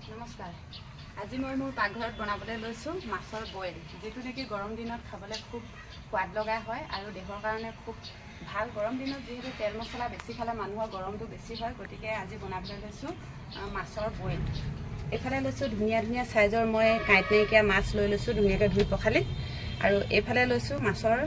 নমস্কাৰ। আজি মই মোৰ পাকঘৰত বনাবলৈ লৈছোঁ মাছৰ বইল, যিটো নেকি গৰম দিনত খাবলৈ খুব সোৱাদ লগা হয় আৰু দেহৰ কাৰণে খুব ভাল। গৰম দিনত যিহেতু তেল মছলা বেছি খালে মানুহৰ গৰমটো বেছি হয়, গতিকে আজি বনাবলৈ লৈছোঁ মাছৰ বইল। এইফালে লৈছোঁ ধুনীয়া ধুনীয়া চাইজৰ মই কাঁইট নাইকিয়া মাছ লৈ লৈছোঁ ধুনীয়াকৈ ধুই পখালি, আৰু এইফালে লৈছোঁ মাছৰ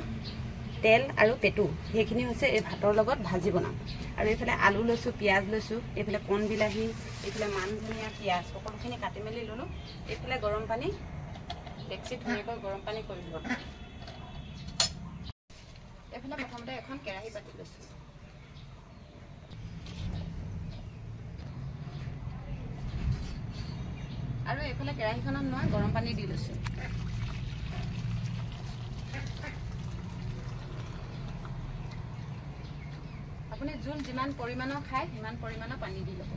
তেল আৰু পেটু, সেইখিনি হৈছে এই ভাতৰ লগত ভাজি বনাম। আৰু এইফালে আলু লৈছোঁ, পিঁয়াজ লৈছোঁ, এইফালে কণ বিলাহী, এইফালে মান ধনিয়া, পিঁয়াজ সকলোখিনি কাটি মেলি ল'লোঁ। এইফালে গৰম পানী, ডেক্সিত ধুনীয়াকৈ গৰম পানী কৰি দিব। এইফালে প্ৰথমতে এখন কেৰাহী পাতি লৈছোঁ। আৰু এইফালে কেৰাহীখনত মই গৰম পানী দি লৈছোঁ। আপুনি জোল যিমান পৰিমাণৰ খায় সিমান পৰিমাণৰ পানী দি ল'ব।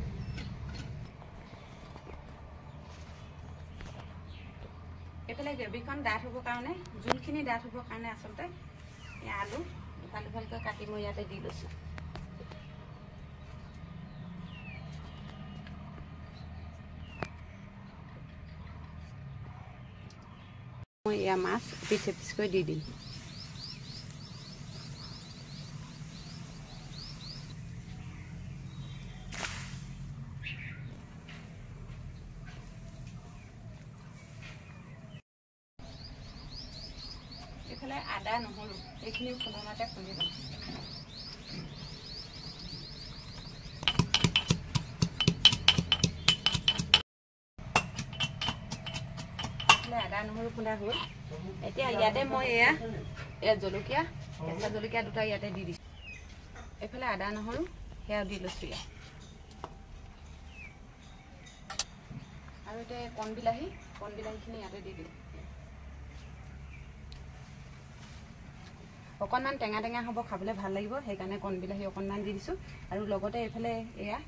এইফালে গ্ৰেভিখন ডাঠ হ'বৰ কাৰণে, জোলখিনি ডাঠ হ'বৰ কাৰণে আচলতে এই আলু ইফাল সিফালকৈ কাটি মই ইয়াতে দি লৈছোঁ। মই এয়া মাছ পিচ এপিচকৈ দি দিম। এইফালে আদা নহৰু এইখিনিও খুন্দনাতে খুন্দি ল'ম। আদা নহৰু খুন্দা হ'ল। এতিয়া ইয়াতে মই এয়া জলকীয়া, কেঁচা জলকীয়া দুটা ইয়াতে দি দিছোঁ। এইফালে আদা নহৰু সেয়া দি লৈছোঁ ইয়াত। আৰু এতিয়া কণ বিলাহীখিনি ইয়াতে দি দিম। অকণমান টেঙা টেঙা হ'ব, খাবলৈ ভাল লাগিব, সেইকাৰণে কণ বিলাহী অকণমান দি দিছোঁ। আৰু লগতে এইফালে এয়া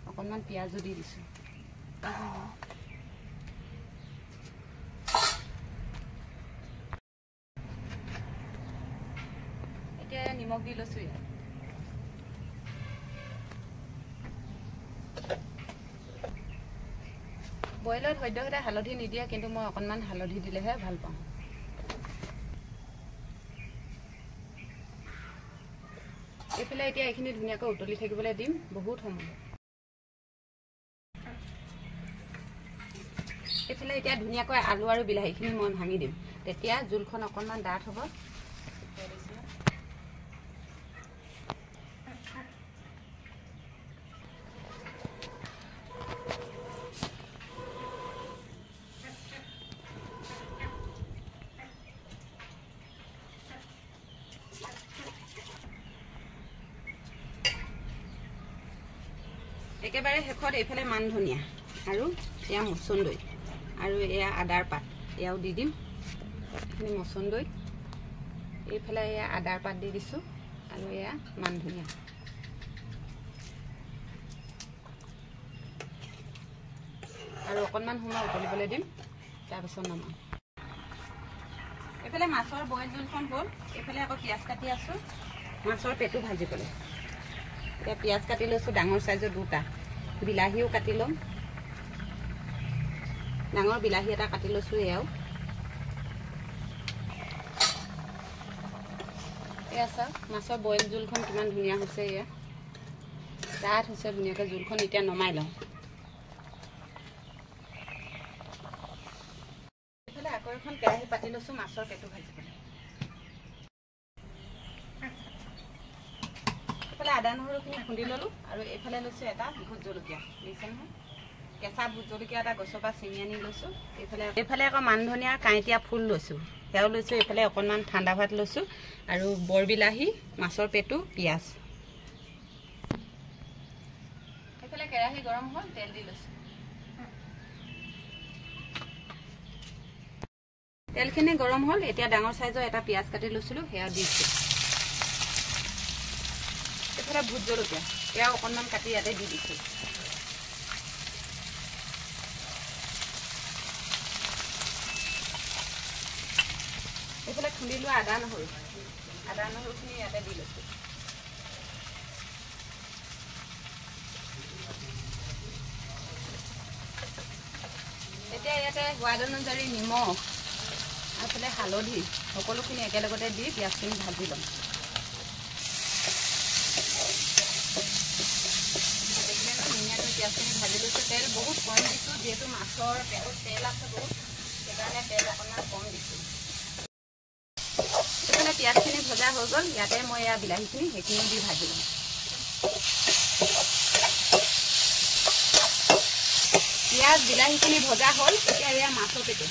অকণমান পিঁয়াজো দি দিছোঁ। এতিয়া নিমখ দি লৈছোঁ ইয়াত। বইলত সদ্যহতে হালধি নিদিয়ে, কিন্তু মই অকণমান হালধি দিলেহে ভাল পাওঁ। এইফালে এতিয়া এইখিনি ধুনীয়াকৈ উতলি থাকিবলৈ দিম বহুত সময়। এইফালে এতিয়া ধুনীয়াকৈ আলু আৰু বিলাহীখিনি মই ভাঙি দিম, তেতিয়া জোলখন অকণমান ডাঠ হ'ব। একেবাৰে শেষত এইফালে মান ধনিয়া আৰু এয়া মচন্দৈ আৰু এয়া আদাৰ পাত এয়াও দি দিম। এইখিনি মচন্দৈ, এইফালে এয়া আদাৰ পাত দি দিছোঁ আৰু এয়া মান ধনিয়া। আৰু অকণমান সময় উতলিবলৈ দিম, তাৰপিছত নমাম। এইফালে মাছৰ বইল জোলখন হ'ল। এইফালে আকৌ পিঁয়াজ কাটি আছোঁ মাছৰ পেটু ভাজিবলৈ। এতিয়া পিঁয়াজ কাটি লৈছোঁ ডাঙৰ চাইজৰ দুটা, বিলাহীও কাটি ল'ম। ডাঙৰ বিলাহী এটা কাটি লৈছোঁ এয়াও। এয়া চাওক মাছৰ বইল জোলখন কিমান ধুনীয়া হৈছে, এয়া ডাঠ হৈছে ধুনীয়াকৈ জোলখন। এতিয়া নমাই লওঁ। এইফালে আকৌ এখন কেৰাহী পাতি লৈছোঁ মাছৰ পেটু ভাজিবলৈ। এইফালে আদা নহৰুখিনি খুন্দি ল'লোঁ আৰু এইফালে লৈছোঁ এটা ভোট জলকীয়া, দিছে নহয়, কেঁচা ভোট জলকীয়া এটা গছৰ পৰা ছিঙি আনি লৈছোঁ। এইফালে আকৌ মান ধনিয়া কাঁইটীয়া ফুল লৈছোঁ, সেয়াও লৈছোঁ। এইফালে অকণমান ঠাণ্ডা ভাত লৈছোঁ আৰু বৰ বিলাহী, মাছৰ পেটু, পিঁয়াজ। এইফালে কেৰাহী গৰম হ'ল, তেল দি লৈছোঁ। তেলখিনি গৰম হ'ল। এতিয়া ডাঙৰ চাইজৰ এটা পিঁয়াজ কাটি লৈছিলোঁ, সেয়া দিছোঁ। এইফালে ভোট জলকীয়া এয়াও অকণমান কাটি ইয়াতে দি দিছোঁ। এইফালে খুন্দি লোৱা আদা নহৰুখিনি ইয়াতে দি লৈছোঁ। ইয়াতে সোৱাদ অনুযায়ী নিমখ আফালে হালধি সকলোখিনি একেলগতে দি পিঁয়াজখিনি ভাজি ল'ম। ধুনীয়াকৈ পিঁয়াজখিনি ভাজি লৈছোঁ। তেল বহুত কম দিছোঁ, যিহেতু মাছৰ পেটত তেল আছে বহুত, সেইকাৰণে তেল অকণমান কম দিছোঁ। এইফালে পিঁয়াজখিনি ভজা হৈ গ'ল। ইয়াতে মই এয়া বিলাহীখিনি সেইখিনি দি ভাজি ল'ম। পিঁয়াজ বিলাহীখিনি ভজা হ'ল। এতিয়া এয়া মাছৰ পেটু,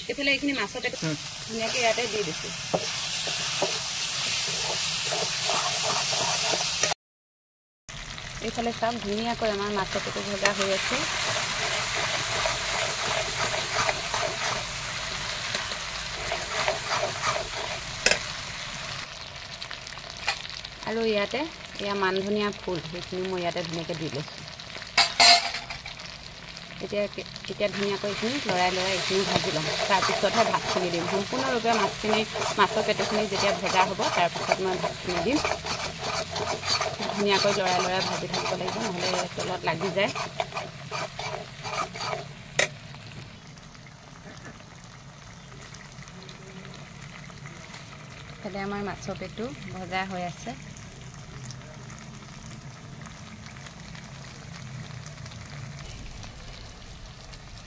এইফালে এইখিনি মাছৰ পেটু ধুনীয়াকৈ ইয়াতে দি দিছোঁ। এইফালে চাওক ধুনীয়াকৈ আমাৰ মাছৰ পেটু ভজা হৈ আছে। আৰু ইয়াতে এয়া মান ধনিয়া ফুল সেইখিনি মই ইয়াতে ধুনীয়াকৈ দি লৈছোঁ। এতিয়া ধুনীয়াকৈ এইখিনি লৰাই এইখিনি ভাজি ল'ম। তাৰপিছতহে ভাতখিনি দিম। সম্পূৰ্ণৰূপে মাছৰ পেটুখিনি যেতিয়া ভজা হ'ব তাৰপিছত মই ভাতখিনি দিম। ধুনীয়াকৈ লৰাই ভাজি থাকিব লাগিব, নহ'লে তেলত লাগি যায়। তাতে আমাৰ মাছৰ পেটু ভজা হৈ আছে।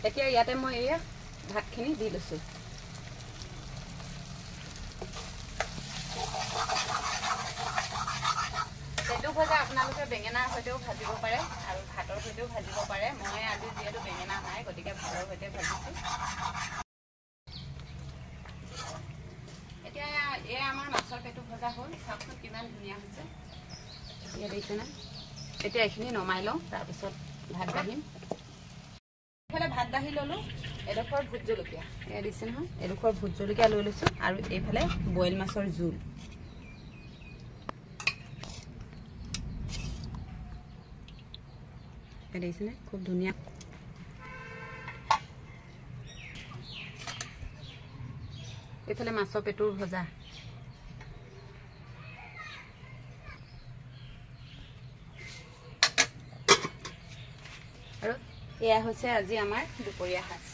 এতিয়া ইয়াতে মই এয়া ভাতখিনি দি লৈছোঁ। পেটু ভজা আপোনালোকে বেঙেনাৰ সৈতেও ভাজিব পাৰে আৰু ভাতৰ সৈতেও ভাজিব পাৰে। মই আজি যিহেতু বেঙেনা নাই, গতিকে ভাতৰ সৈতে ভাজিছোঁ। এতিয়া এয়া আমাৰ মাছৰ পেটু ভজা হ'ল। চাওকচোন কিমান ধুনীয়া হৈছে। ইয়াত দেখিছেনে? এতিয়া এইখিনি নমাই লওঁ, তাৰপিছত ভাত বাঢ়িম। এইফালে ভাত বাঢ়ি ল'লোঁ। এডোখৰ ভোট জলকীয়া এয়া দিছে নহয়, এডোখৰ ভোট জলকীয়া লৈ লৈছোঁ। আৰু এইফালে বইল মাছৰ জোল। দেখিছেনে? খুব ধুনীয়া। এইফালে মাছৰ পেটুৰ ভজা। আৰু এয়া হৈছে আজি আমাৰ দুপৰীয়া সাজ।